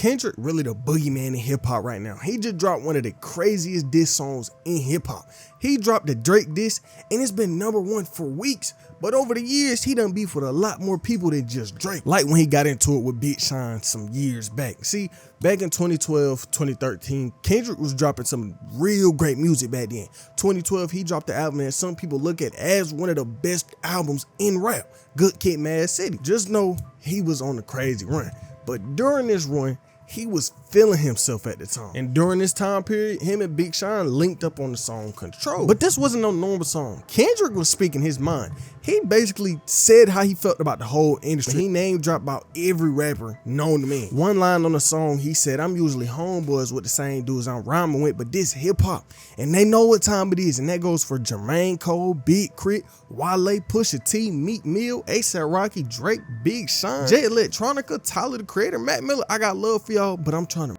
Kendrick really the boogeyman in hip hop right now. He just dropped one of the craziest diss songs in hip hop. He dropped the Drake diss and it's been #1 for weeks. But over the years, he done beef with a lot more people than just Drake. Like when he got into it with Big Sean some years back. See, back in 2012, 2013, Kendrick was dropping some real great music back then. 2012, he dropped the album that some people look at as one of the best albums in rap, Good Kid, Mad City. Just know he was on a crazy run. But during this run, he was feeling himself at the time. And during this time period, him and Big Sean linked up on the song Control. But this wasn't no normal song. Kendrick was speaking his mind. He basically said how he felt about the whole industry. He name dropped about every rapper known to man. One line on the song, he said, "I'm usually homeboys with the same dudes I'm rhyming with, but this hip hop, and they know what time it is." And that goes for Jermaine Cole, Big Crit, Wale, Pusha T, Meek Mill, A$AP Rocky, Drake, Big Sean, GetLikePrincee, Tyler the Creator, Mac Miller. I got love for y'all, but I'm trying to.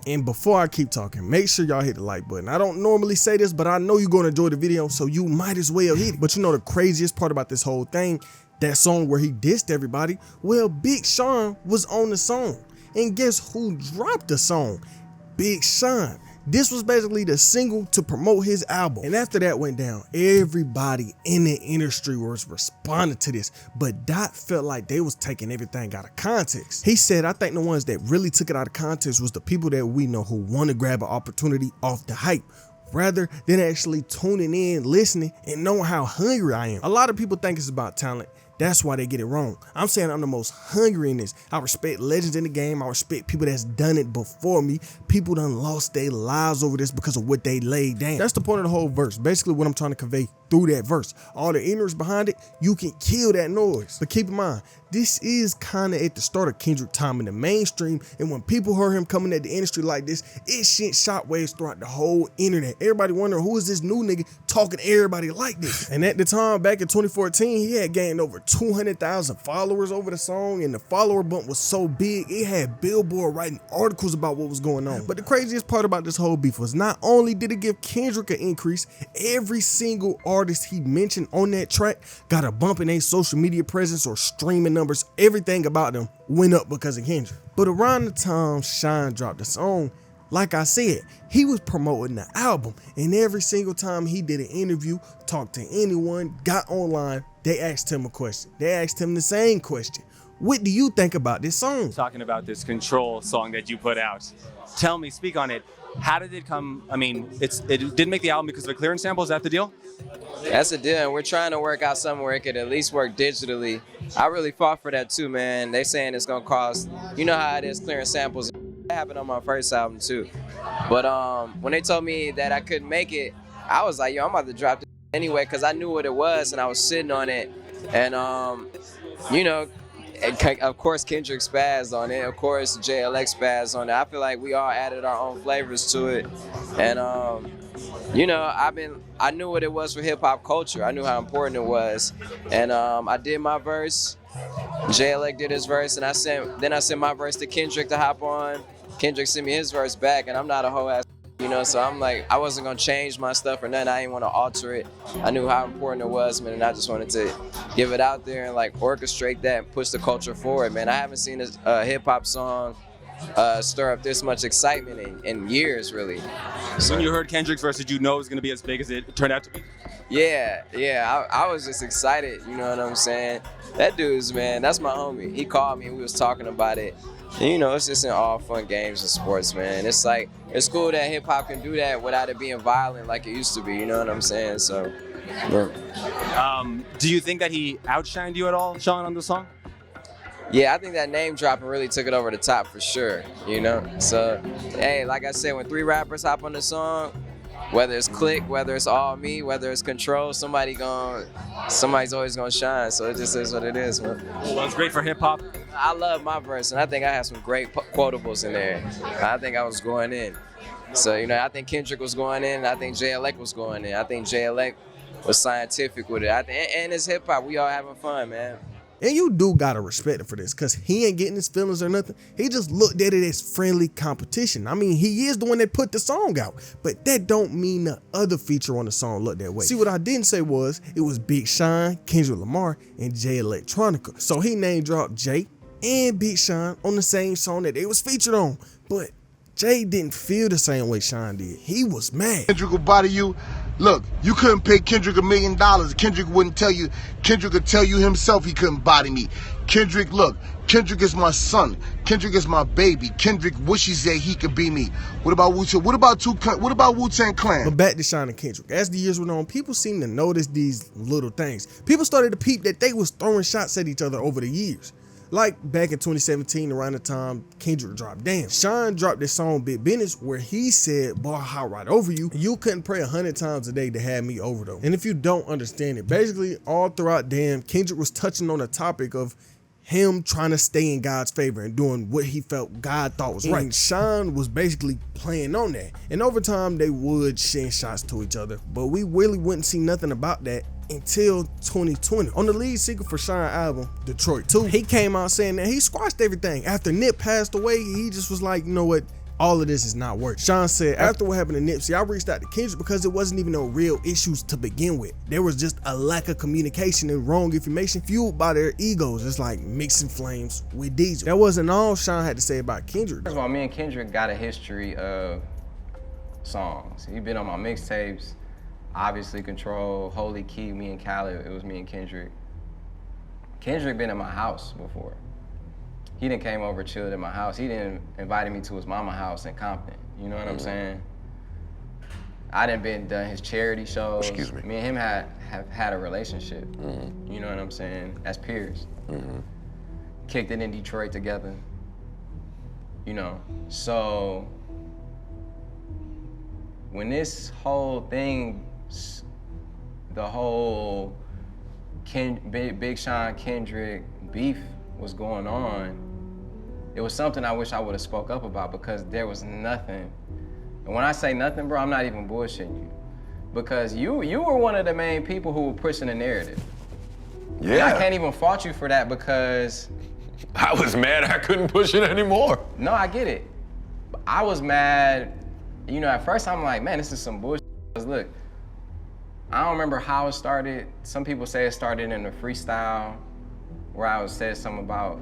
And before I keep talking, make sure y'all hit the like button. I don't normally say this, but I know you're gonna enjoy the video, so you might as well hit it. But you know the craziest part about this whole thing, that song where he dissed everybody, well, Big Sean was on the song. And guess who dropped the song? Big Sean. This was basically the single to promote his album. And after that went down, everybody in the industry was responding to this. But Dot felt like they was taking everything out of context. He said, "I think the ones that really took it out of context was the people that we know who want to grab an opportunity off the hype, rather than actually tuning in, listening, and knowing how hungry I am." A lot of people think it's about talent. That's why they get it wrong. I'm saying I'm the most hungry in this. I respect legends in the game. I respect people that's done it before me. People done lost their lives over this because of what they laid down. That's the point of the whole verse. Basically what I'm trying to convey through that verse. All the ignorance behind it, you can kill that noise. But keep in mind, this is kind of at the start of Kendrick time in the mainstream. And when people heard him coming at the industry like this, it sent shockwaves throughout the whole internet. Everybody wondering, who is this new nigga talking to everybody like this? And at the time, back in 2014, he had gained over 200,000 followers over the song, and the follower bump was so big it had Billboard writing articles about what was going on. But the craziest part about this whole beef was not only did it give Kendrick an increase, every single artist he mentioned on that track got a bump in their social media presence or streaming numbers. Everything about them went up because of Kendrick. But around the time Sean dropped the song, like I said, he was promoting the album, and every single time he did an interview, talked to anyone, got online, they asked him a question. They asked him the same question. What do you think about this song? Talking about this Control song that you put out. Tell me, speak on it. How did it come? I mean, it didn't make the album because of a clearance sample. Is that the deal? That's the deal, and we're trying to work out something where it could at least work digitally. I really fought for that too, man. They saying it's gonna cost, you know how it is, clearing samples. That happened on my first album too. But when they told me that I couldn't make it, I was like, yo, I'm about to drop this anyway, because I knew what it was and I was sitting on it. And you know, of course Kendrick spazzed on it, of course GetLike spazzed on it. I feel like we all added our own flavors to it. And you know, I knew what it was for hip hop culture. I knew how important it was. And I did my verse, GetLike did his verse, and I sent my verse to Kendrick to hop on. Kendrick sent me his verse back, and I'm not a whole ass, you know, so I'm like, I wasn't gonna change my stuff or nothing. I didn't want to alter it. I knew how important it was, man, and I just wanted to give it out there and like orchestrate that and push the culture forward, man. I haven't seen a hip hop song stir up this much excitement in years, really. So when you heard Kendrick's verse, did you know it was gonna be as big as it turned out to be? Yeah, I was just excited, you know what I'm saying? That dude's, man, that's my homie. He called me and we was talking about it. And you know, it's just in all fun games and sports, man. It's like, it's cool that hip hop can do that without it being violent like it used to be, you know what I'm saying? So, yeah. Do you think that he outshined you at all, Sean, on the song? Yeah, I think that name dropping really took it over the top for sure, you know? So, hey, like I said, when 3 rappers hop on the song, whether it's Click, whether it's All Me, whether it's Control, somebody's always gonna shine. So it just is what it is, man. Well, it's great for hip hop. I love my verse, and I think I had some great quotables in there. I think I was going in. So, you know, I think Kendrick was going in, and I think GetLike was going in. I think GetLike was scientific with it. And it's hip hop. We all having fun, man. And you do gotta respect him for this, because he ain't getting his feelings or nothing. He just looked at it as friendly competition. I mean, he is the one that put the song out, but that don't mean the other feature on the song looked that way. See, what I didn't say was, it was Big Sean, Kendrick Lamar, and GetLikePrincee. So he name dropped Jay and Big Sean on the same song that they was featured on. But Jay didn't feel the same way Sean did. He was mad. Kendrick will body you. Look, you couldn't pay Kendrick $1 million. Kendrick wouldn't tell you. Kendrick could tell you himself he couldn't body me. Kendrick, look, Kendrick is my son. Kendrick is my baby. Kendrick wishes that he could be me. What about Wu-Tang? What about Wu-Tang Clan? But back to Sean and Kendrick. As the years went on, people seemed to notice these little things. People started to peep that they was throwing shots at each other over the years. Like back in 2017, around the time Kendrick dropped Damn, Sean dropped this song Big Business where he said, boy, how right over you. You couldn't pray 100 times a day to have me over though. And if you don't understand it, basically all throughout Damn, Kendrick was touching on the topic of him trying to stay in God's favor and doing what he felt God thought was right. And Sean was basically playing on that. And over time, they would send shots to each other, but we really wouldn't see nothing about that until 2020. On the lead single for Sean album, Detroit 2, he came out saying that he squashed everything. After Nip passed away, he just was like, you know what? All of this is not working. Sean said, after what happened to Nipsey, I reached out to Kendrick because it wasn't even no real issues to begin with. There was just a lack of communication and wrong information fueled by their egos. It's like mixing flames with Diesel. That wasn't all Sean had to say about Kendrick. First of all, me and Kendrick got a history of songs. He's been on my mixtapes, obviously Control, Holy Key, me and Khaled, it was me and Kendrick. Kendrick been in my house before. He done came over, chilled at my house. He done invited me to his mama's house in Compton. You know what I'm saying? I done his charity shows. Excuse me. Me and him have had a relationship. You know what I'm saying? As peers. Kicked it in Detroit together. You know, so when this whole thing, the whole Big Sean Kendrick beef was going on, it was something I wish I would have spoke up about because there was nothing. And when I say nothing, bro, I'm not even bullshitting you. Because you were one of the main people who were pushing the narrative. Yeah. And I can't even fault you for that because I was mad I couldn't push it anymore. no, I get it. I was mad, you know, at first I'm like, man, this is some bullshit. Because look, I don't remember how it started. Some people say it started in a freestyle where I said something about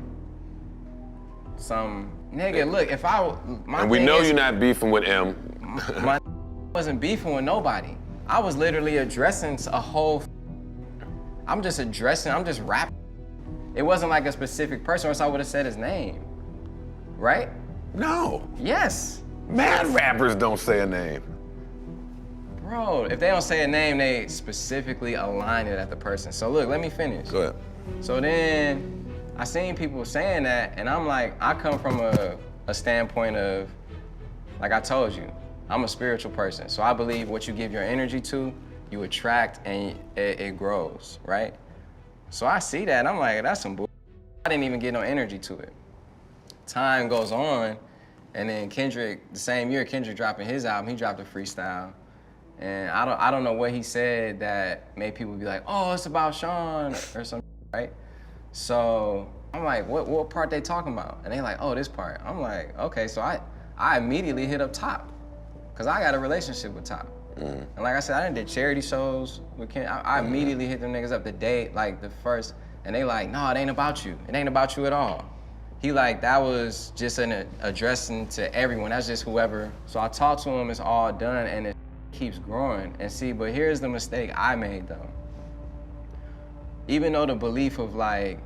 some nigga. Look, if I, my And we thing know is, you're not beefing with M. my wasn't beefing with nobody. I was literally addressing a whole, I'm just rapping. It wasn't like a specific person or else I would have said his name, right? No. Yes. Mad rappers don't say a name. Bro, if they don't say a name, they specifically align it at the person. So look, let me finish. Go ahead. So then I seen people saying that and I'm like, I come from a standpoint of, like I told you, I'm a spiritual person. So I believe what you give your energy to, you attract and it grows, right? So I see that and I'm like, that's some bull. I didn't even get no energy to it. Time goes on and then Kendrick, the same year Kendrick dropping his album, he dropped a freestyle. And I don't know what he said that made people be like, oh, it's about Sean or something, right? So I'm like, what part they talking about? And they like, oh, this part. I'm like, okay, so I immediately hit up Top, because I got a relationship with Top. And like I said, I did charity shows with Ken. I immediately hit them niggas up the day, like the first, and they like, no, it ain't about you. It ain't about you at all. He like, that was just an addressing to everyone. That's just whoever. So I talked to him, it's all done, and it keeps growing. And see, but here's the mistake I made though. Even though the belief of like,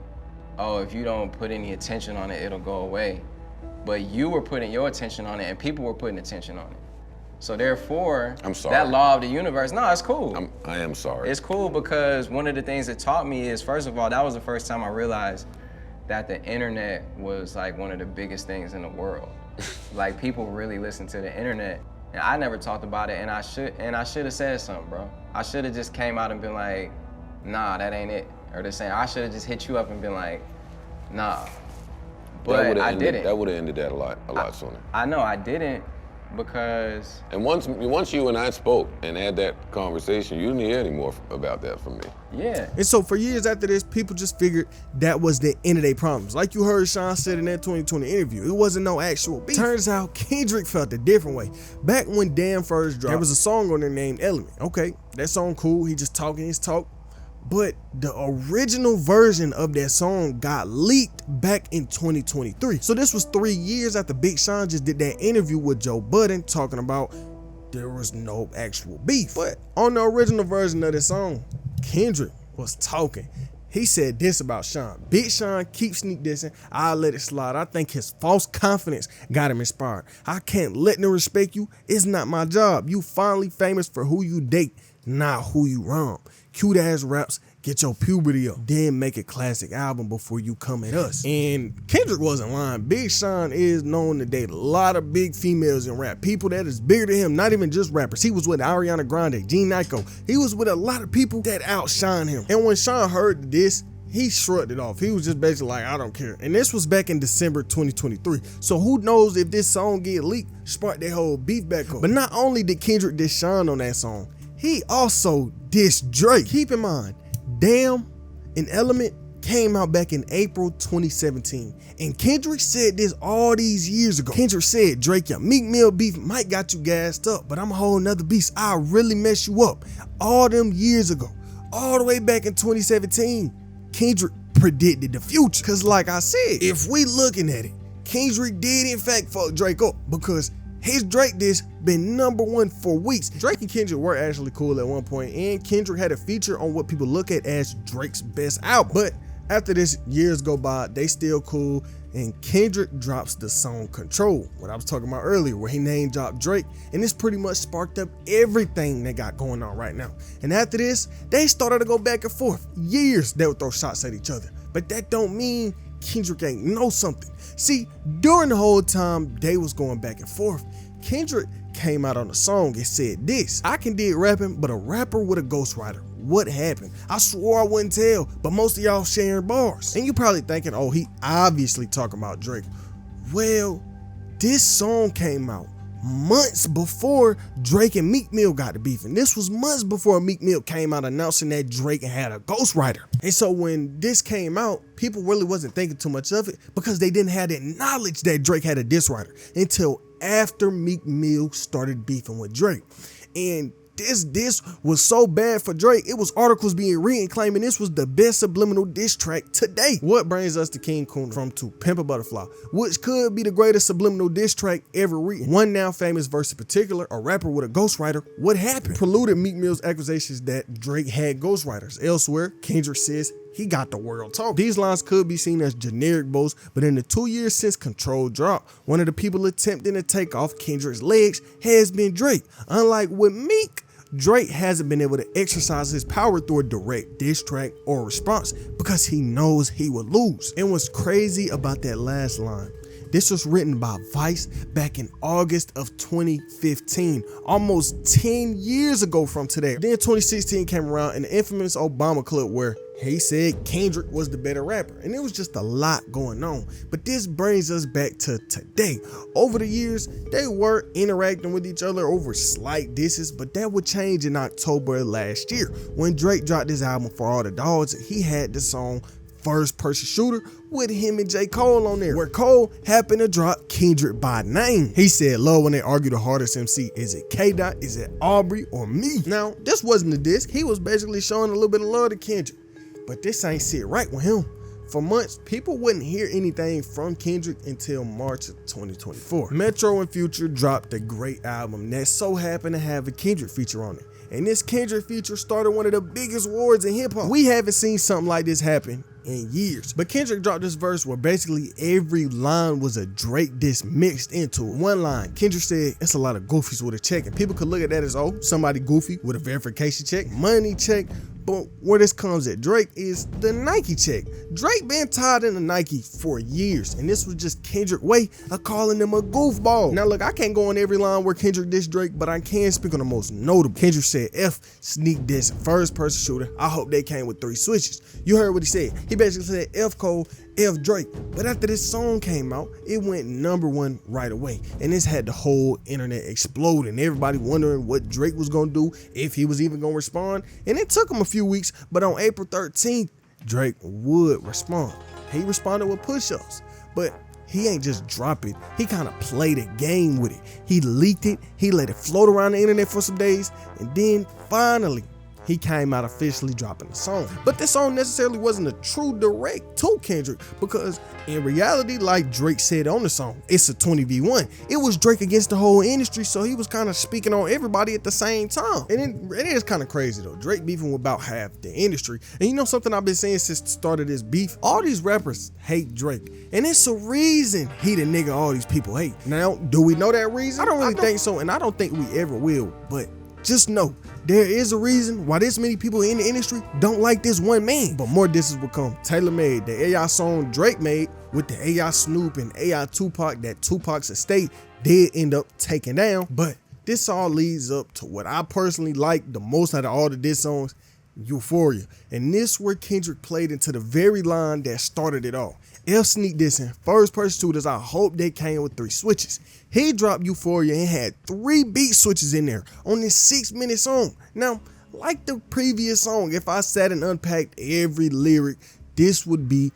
oh, if you don't put any attention on it, it'll go away. But you were putting your attention on it and people were putting attention on it. So therefore, I'm sorry. That law of the universe, no, it's cool. I am sorry. It's cool because one of the things it taught me is, first of all, that was the first time I realized that the internet was like one of the biggest things in the world. Like people really listen to the internet. And I never talked about it and I should have said something, bro. I should have just came out and been like, nah, that ain't it. Or the same, I should have just hit you up and been like, nah. But I didn't. That would have ended that a lot sooner. I know, I didn't because... And once you and I spoke and had that conversation, you didn't hear any more about that from me. Yeah. And so for years after this, people just figured that was the end of their problems. Like you heard Sean said in that 2020 interview, it wasn't no actual beef. Turns out Kendrick felt a different way. Back when Damn first dropped, there was a song on there named Element. Okay, that song cool, he just talking his talk. But the original version of that song got leaked back in 2023. So this was 3 years after Big Sean just did that interview with Joe Budden talking about there was no actual beef. But on the original version of the song, Kendrick was talking. He said this about Sean: Big Sean keeps sneak dissing, I'll let it slide. I think his false confidence got him inspired. I can't let them respect you. It's not my job. You finally famous for who you date, not who you wrong. Cute ass raps, get your puberty up, then make a classic album before you come at us. And Kendrick wasn't lying. Big Sean is known to date a lot of big females in rap. People that is bigger than him, not even just rappers. He was with Ariana Grande, Gene Nyko. He was with a lot of people that outshine him. And when Sean heard this, he shrugged it off. He was just basically like, I don't care. And this was back in December 2023. So who knows if this song get leaked, sparked that whole beef back up. But not only did Kendrick diss Sean on that song, he also dissed Drake. Keep in mind, Damn and Element came out back in April 2017. And Kendrick said this all these years ago. Kendrick said, Drake, your Meek Mill beef might got you gassed up, but I'm a whole nother beast. I'll really mess you up. All them years ago, all the way back in 2017, Kendrick predicted the future. Cause like I said, if we looking at it, Kendrick did in fact fuck Drake up, because his Drake diss been #1 for weeks. Drake and Kendrick were actually cool at one point, and Kendrick had a feature on what people look at as Drake's best album. But after this, years go by, they still cool, and Kendrick drops the song Control, what I was talking about earlier, where he name dropped Drake, and this pretty much sparked up everything they got going on right now. And after this, they started to go back and forth. Years they would throw shots at each other, but that don't mean Kendrick ain't know something. See, during the whole time they was going back and forth, Kendrick came out on the song and said this: I can dig rapping, but a rapper with a ghostwriter, what happened? I swore I wouldn't tell, but most of y'all sharing bars. And you probably thinking, oh, he obviously talking about Drake. Well, this song came out months before Drake and Meek Mill got to beefing. This was months before Meek Mill came out announcing that Drake had a ghostwriter. And so when this came out, people really wasn't thinking too much of it, because they didn't have the knowledge that Drake had a diss writer until after Meek Mill started beefing with Drake. And this was so bad for Drake, it was articles being written claiming this was the best subliminal diss track to date. What brings us to King Kunta from To Pimp a Butterfly, which could be the greatest subliminal diss track ever written. One now famous verse in particular, a rapper with a ghostwriter, what happened? Preluded Meek Mill's accusations that Drake had ghostwriters. Elsewhere, Kendrick says he got the world talk. These lines could be seen as generic boasts, but in the 2 years since Control dropped, one of the people attempting to take off Kendrick's legs has been Drake. Unlike with Meek, Drake hasn't been able to exercise his power through a direct diss track or response because he knows he would lose. And what's crazy about that last line, this was written by Vice back in August of 2015, almost 10 years ago from today. Then 2016 came around, and the infamous Obama clip where he said Kendrick was the better rapper, and it was just a lot going on. But this brings us back to today. Over the years, they were interacting with each other over slight disses, but that would change in October of last year. When Drake dropped his album For All the Dogs, he had the song First Person Shooter with him and J. Cole on there, where Cole happened to drop Kendrick by name. He said, love when they argue the hardest MC. Is it K-Dot, is it Aubrey, or me? Now, this wasn't a diss. He was basically showing a little bit of love to Kendrick. But this ain't sit right with him. For months, people wouldn't hear anything from Kendrick until March of 2024. Metro and Future dropped a great album that so happened to have a Kendrick feature on it. And this Kendrick feature started one of the biggest wars in hip hop. We haven't seen something like this happen in years. But Kendrick dropped this verse where basically every line was a Drake diss mixed into it. One line, Kendrick said, it's a lot of goofies with a check. And people could look at that as, oh, somebody goofy with a verification check, money check. But where this comes at Drake is the Nike check. Drake been tied into Nike for years, and this was just Kendrick way of calling them a goofball. Now look, I can't go on every line where Kendrick dissed Drake, but I can speak on the most notable. Kendrick said, F sneak diss First Person Shooter, I hope they came with 3 switches. You heard what he said. He basically said F Cole, F Drake. But after this song came out, it went #1 right away. And this had the whole internet exploding. Everybody wondering what Drake was gonna do, if he was even gonna respond. And it took him a few weeks, but on April 13th, Drake would respond. He responded with push-ups. But he ain't just drop it. He kind of played a game with it. He leaked it, he let it float around the internet for some days, and then finally, he came out officially dropping the song. But this song necessarily wasn't a true direct to Kendrick, because in reality, like Drake said on the song, it's a 20v1. It was Drake against the whole industry, so he was kind of speaking on everybody at the same time. And it is kind of crazy though. Drake beefing with about half the industry. And you know something I've been saying since the start of this beef? All these rappers hate Drake, and it's a reason he the nigga all these people hate. Now, do we know that reason? I don't really think so, and I don't think we ever will, but just know there is a reason why this many people in the industry don't like this one man. But more disses will come. Taylor made the AI song Drake made with the AI Snoop and AI Tupac that Tupac's estate did end up taking down. But this all leads up to what I personally like the most out of all the diss songs, Euphoria. And this where Kendrick played into the very line that started it all. F sneak dissing, first person shooters, I hope they came with 3 switches. He dropped Euphoria and had 3 beat switches in there on this 6-minute song. Now, like the previous song, if I sat and unpacked every lyric, this would be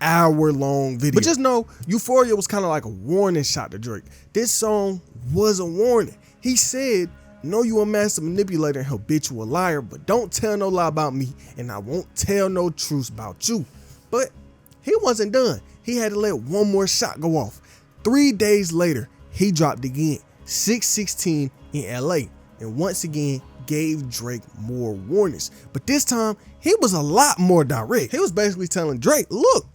hour-long video. But just know, Euphoria was kind of like a warning shot to Drake. This song was a warning. He said, know you a master manipulator and habitual liar, but don't tell no lie about me, and I won't tell no truths about you. But he wasn't done. He had to let one more shot go off. 3 days later, he dropped again, 6/16 in LA, and once again gave Drake more warnings. But this time, he was a lot more direct. He was basically telling Drake, look,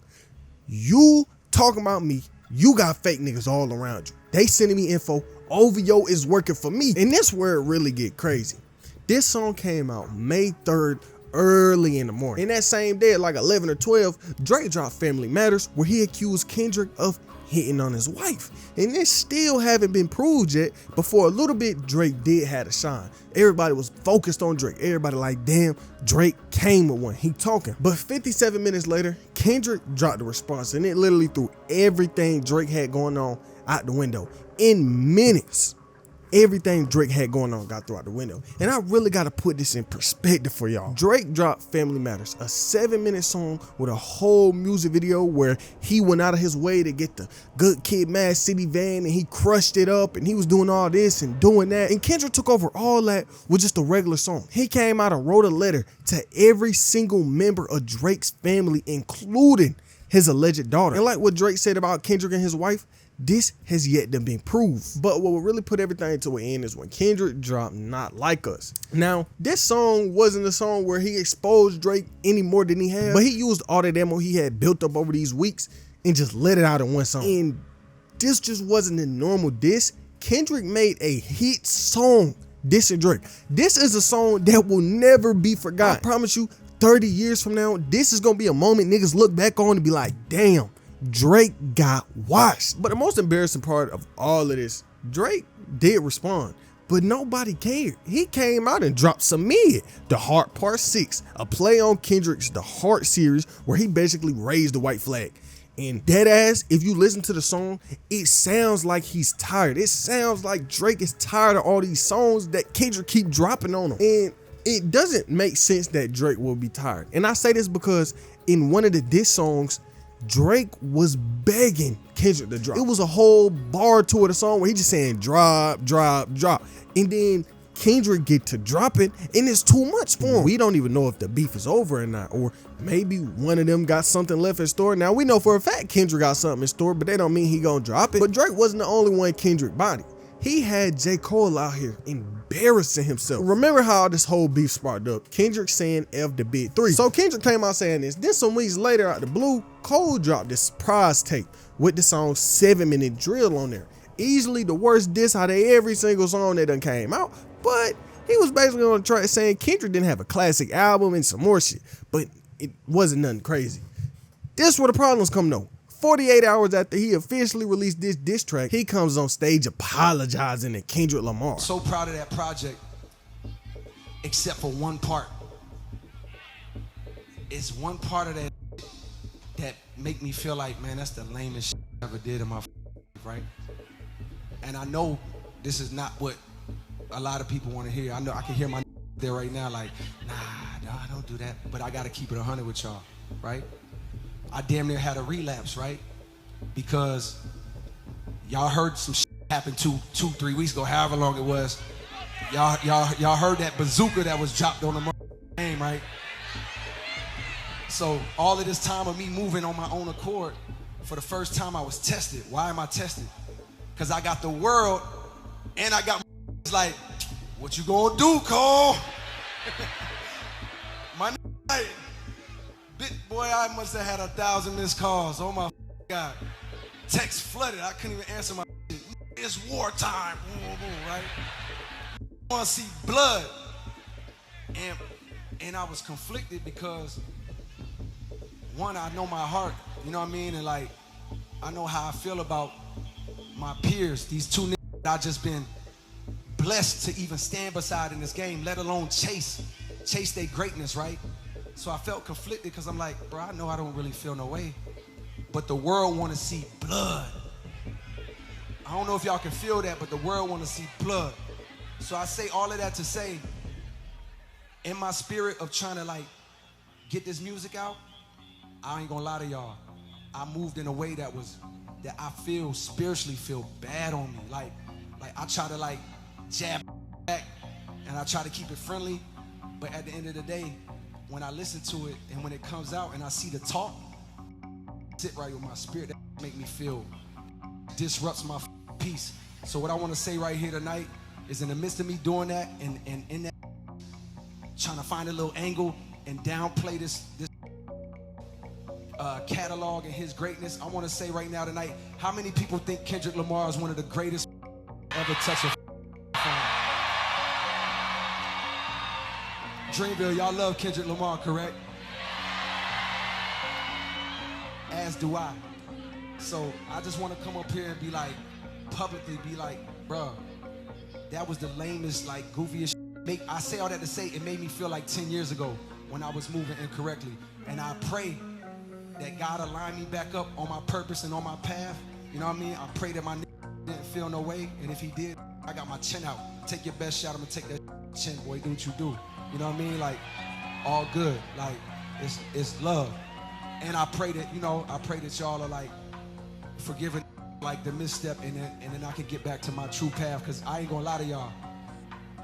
you talking about me, you got fake niggas all around you. They sending me info, OVO is working for me. And this where it really get crazy. This song came out May 3rd, early in the morning. And that same day at like 11 or 12, Drake dropped Family Matters, where he accused Kendrick of hitting on his wife. And this still haven't been proved yet, but for a little bit, Drake did have a shine. Everybody was focused on Drake. Everybody like, damn, Drake came with one. He talking. But 57 minutes later, Kendrick dropped the response, and it literally threw everything Drake had going on out the window. In minutes, everything Drake had going on got thrown out the window. And I really got to put this in perspective for y'all. Drake dropped Family Matters, a 7-minute song with a whole music video where he went out of his way to get the Good Kid, Mad City van, and he crushed it up, and he was doing all this and doing that. And Kendrick took over all that with just a regular song. He came out and wrote a letter to every single member of Drake's family, including his alleged daughter. And like what Drake said about Kendrick and his wife, this has yet to be proved. But what will really put everything to an end is when Kendrick dropped Not Like Us. Now, this song wasn't a song where he exposed Drake any more than he had, but he used all that ammo he had built up over these weeks and just let it out in one song. And this just wasn't a normal diss. Kendrick made a hit song dissing Drake. This is a song that will never be forgotten. I promise you, 30 years from now, this is gonna be a moment niggas look back on and be like, damn, Drake got washed. But the most embarrassing part of all of this, Drake did respond, but nobody cared. He came out and dropped some mid, The Heart Part 6, a play on Kendrick's The Heart series where he basically raised the white flag. And deadass, if you listen to the song, it sounds like he's tired. It sounds like Drake is tired of all these songs that Kendrick keep dropping on him. And it doesn't make sense that Drake will be tired. And I say this because in one of the diss songs, Drake was begging Kendrick to drop. It was a whole bar to the song where he just saying drop, drop, drop. And then Kendrick get to drop it, and it's too much for him. We don't even know if the beef is over or not, or maybe one of them got something left in store. Now we know for a fact Kendrick got something in store, but they don't mean he gonna drop it. But Drake wasn't the only one Kendrick bodied. He had J. Cole out here embarrassing himself. Remember how this whole beef sparked up? Kendrick saying F the Big 3. So Kendrick came out saying this. Then some weeks later out the blue, Cole dropped this surprise tape with the song 7-Minute Drill on there. Easily the worst diss out of every single song that done came out. But he was basically on the track saying Kendrick didn't have a classic album and some more shit. But it wasn't nothing crazy. This where the problems come though. 48 hours after he officially released this diss track, he comes on stage apologizing to Kendrick Lamar. So proud of that project, except for one part. It's one part of that that make me feel like, man, that's the lamest shit I ever did in my life, right? And I know this is not what a lot of people want to hear. I know I can hear my there right now like, nah, don't do that. But I got to keep it 100 with y'all, right? I damn near had a relapse, right? Because y'all heard some shit happen 3 weeks ago, however long it was. Y'all heard that bazooka that was dropped on the game, right? So all of this time of me moving on my own accord, for the first time I was tested. Why am I tested? Because I got the world and I got like, what you gonna do, Cole? My like, big boy, I must have had 1,000 missed calls. Oh my God. Text flooded, I couldn't even answer my shit. It's wartime, right? I wanna see blood. And I was conflicted because one, I know my heart, you know what I mean? And like, I know how I feel about my peers, these two niggas that I just been blessed to even stand beside in this game, let alone chase their greatness, right? So I felt conflicted because I'm like, bro, I know I don't really feel no way, but the world want to see blood. I don't know if y'all can feel that, but the world want to see blood. So I say all of that to say, in my spirit of trying to like get this music out, I ain't gonna lie to y'all, I moved in a way that I feel spiritually feel bad on me. Like I try to like jab back and I try to keep it friendly, but at the end of the day, when I listen to it and when it comes out and I see the talk, sit right with my spirit, that make me feel, disrupts my peace. So what I want to say right here tonight is in the midst of me doing that and in that, trying to find a little angle and downplay this catalog and his greatness, I want to say right now tonight, how many people think Kendrick Lamar is one of the greatest ever touch a phone? Dreamville, y'all love Kendrick Lamar, correct? As do I. So I just want to come up here and be like, publicly be like, bruh, that was the lamest, like goofiest shit. I say all that to say it made me feel like 10 years ago when I was moving incorrectly. And I pray that God align me back up on my purpose and on my path. You know what I mean? I pray that my nigga didn't feel no way. And if he did, I got my chin out. Take your best shot, I'm gonna take that chin, boy, do what you do. You know what I mean? Like, all good. Like, it's love. And I pray that, I pray that y'all are like forgiving like the misstep and then I can get back to my true path, because I ain't gonna lie to y'all.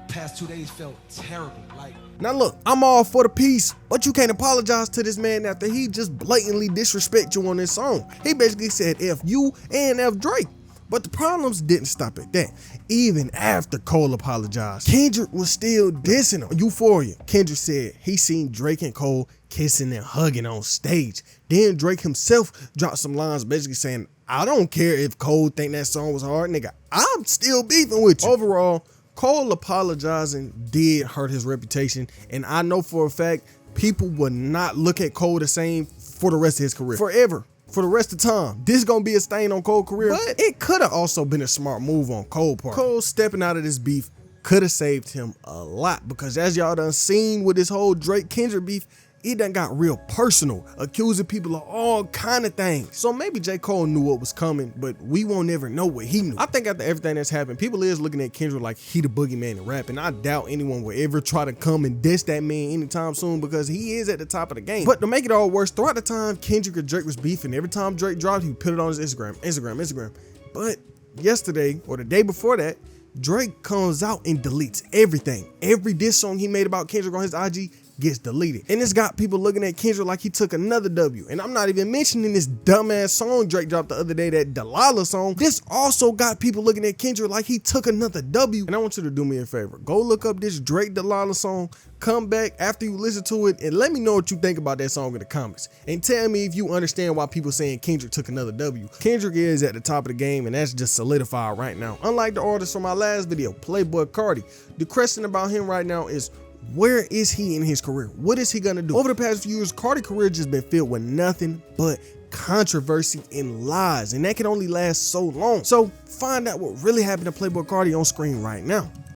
Past 2 days felt terrible. Like, now look, I'm all for the peace, but you can't apologize to this man after he just blatantly disrespect you on this song. He basically said F you and F Drake. But the problems didn't stop at that. Even after Cole apologized, Kendrick was still dissing him. Euphoria. Kendrick said he seen Drake and Cole kissing and hugging on stage. Then Drake himself dropped some lines basically saying, I don't care if Cole think that song was hard, nigga. I'm still beefing with you. Overall, Cole apologizing did hurt his reputation, and I know for a fact people will not look at Cole the same for the rest of his career. Forever. For the rest of time. This gonna be a stain on Cole's career, but it could have also been a smart move on Cole's part. Cole stepping out of this beef could have saved him a lot, because as y'all done seen with this whole Drake-Kendrick beef, it done got real personal, accusing people of all kind of things. So maybe J. Cole knew what was coming, but we won't ever know what he knew. I think after everything that's happened, people is looking at Kendrick like he the boogeyman in rap, and I doubt anyone will ever try to come and diss that man anytime soon, because he is at the top of the game. But to make it all worse, throughout the time Kendrick and Drake was beefing, every time Drake dropped, he put it on his Instagram. But yesterday, or the day before that, Drake comes out and deletes everything. Every diss song he made about Kendrick on his IG gets deleted. And it's got people looking at Kendrick like he took another W. And I'm not even mentioning this dumbass song Drake dropped the other day, that Delilah song. This also got people looking at Kendrick like he took another W. And I want you to do me a favor. Go look up this Drake Delilah song, come back after you listen to it, and let me know what you think about that song in the comments. And tell me if you understand why people saying Kendrick took another W. Kendrick is at the top of the game, and that's just solidified right now. Unlike the artist from my last video, Playboy Cardi, the question about him right now is, where is he in his career? What is he gonna do? Over the past few years, Cardi's career just been filled with nothing but controversy and lies, and that can only last so long. So find out what really happened to Playboy Cardi on screen right now.